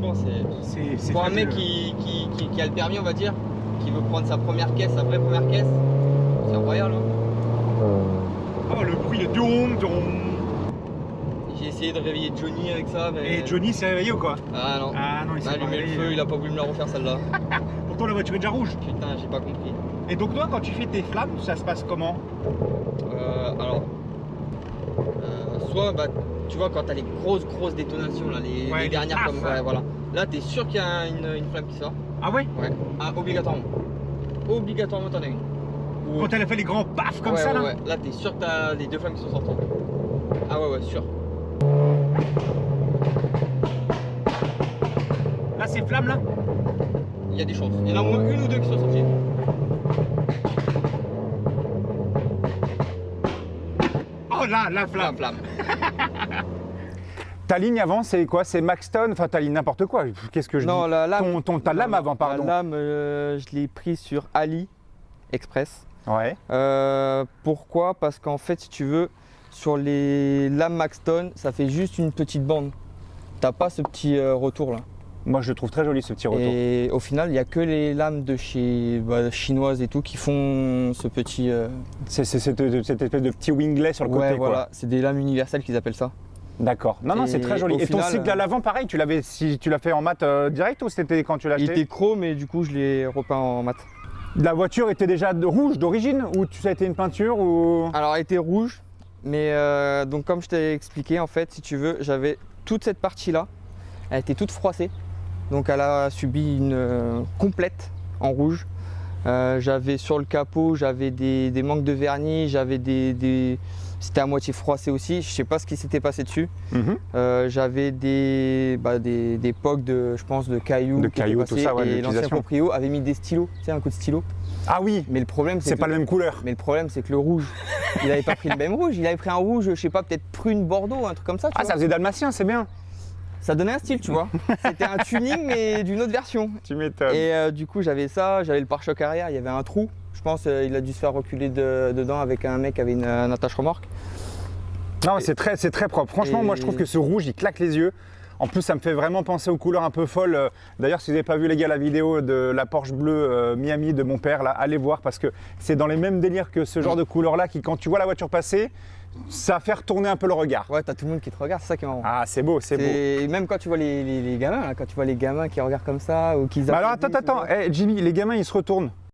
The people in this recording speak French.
franchement, C'est pour un mec qui a le permis, on va dire, qui veut prendre sa première caisse, sa vraie première caisse, c'est incroyable. Hein. Oh, le bruit, le doum, doum. J'ai essayé de réveiller Johnny avec ça, mais. Et Johnny s'est réveillé ou quoi? Ah non. Ah non, il Il a s'est pas allumé le réveillé. feu, il a pas voulu me la refaire celle-là. Pourtant, la voiture est déjà rouge. Putain, j'ai pas compris. Et donc, toi, quand tu fais tes flammes, ça se passe comment? Alors. Soit, bah, tu vois, quand t'as les grosses détonations, là, Ouais, les dernières paf, comme. ouais. Ouais, voilà. Là, t'es sûr qu'il y a une flamme qui sort. Ah ouais? Ouais. Ah, obligatoirement. Obligatoirement, t'en as une. Ou- Quand elle a fait les grands paf comme ouais, ça, ouais, là? ouais. Là, t'es sûr que t'as les deux flammes qui sont sorties. Ah ouais, sûr. Là, ces flammes, là? Il y a des chances. Il y en a au moins une ou deux qui sont sorties. Oh là, la La flamme! flamme. Ta ligne avant, c'est quoi? C'est Maxton? Enfin, ta ligne n'importe quoi. Qu'est-ce que je Non, dis? la lame. Ta lame avant, pardon. La lame, je l'ai prise sur Ali Express. Ouais. Pourquoi? Parce qu'en fait, si tu veux, sur les lames Maxton, ça fait juste une petite bande. T'as pas ce petit retour là. Moi, je le trouve très joli, ce petit retour. Et au final, il n'y a que les lames de chez chinoises et tout qui font ce petit. C'est cette espèce de petit winglet sur le côté, Ouais, quoi. voilà, c'est des lames universelles qu'ils appellent ça. D'accord. Non, non, c'est Et très joli. au Et ton final, cycle à l'avant, pareil, tu l'as fait en mat direct ou c'était quand tu l'as Il acheté? était chrome et du coup, je l'ai repeint en mat. La voiture était déjà rouge d'origine ou ça a été une peinture ou... Alors, elle était rouge, mais donc comme je t'ai expliqué, en fait, si tu veux, j'avais toute cette partie-là, elle était toute froissée, donc elle a subi une complète en rouge. J'avais sur le capot, j'avais des manques de vernis, j'avais c'était à moitié froissé aussi, je sais pas ce qui s'était passé dessus. J'avais des pocs de, je pense, de cailloux. De qui étaient cailloux, tout passés, ça, ouais, et l'ancien l'utilisation. proprio avait mis des stylos, tu sais, un coup de stylo. Ah oui, Mais le problème, c'est pas la même couleur. Mais le problème, c'est que le rouge, il avait pas pris le même rouge, il avait pris un rouge, je sais pas, peut-être prune Bordeaux, un truc comme ça. Tu Ah, vois. ça faisait dalmatien, c'est bien. Ça donnait un style, tu vois. C'était un tuning, mais d'une autre version. Tu m'étonnes. Et du coup, j'avais ça, j'avais le pare-choc arrière, il y avait un trou. Je pense il a dû se faire reculer dedans avec un mec qui avait une attache-remorque. Non, c'est très propre. Franchement, moi, je trouve que ce rouge, il claque les yeux. En plus, ça me fait vraiment penser aux couleurs un peu folles. D'ailleurs, si vous n'avez pas vu, les gars, la vidéo de la Porsche bleue Miami de mon père, là, allez voir parce que c'est dans les mêmes délires que ce genre de couleur-là qui, quand tu vois la voiture passer, ça fait retourner un peu le regard. Ouais, t'as tout le monde qui te regarde, c'est ça qui est marrant. Ah, c'est beau, c'est beau. Et même quand tu vois les gamins, là, quand tu vois les gamins qui regardent comme ça ou qui Bah alors, attends, applaudissent ou quoi. Jimmy, les gamins, ils se retournent.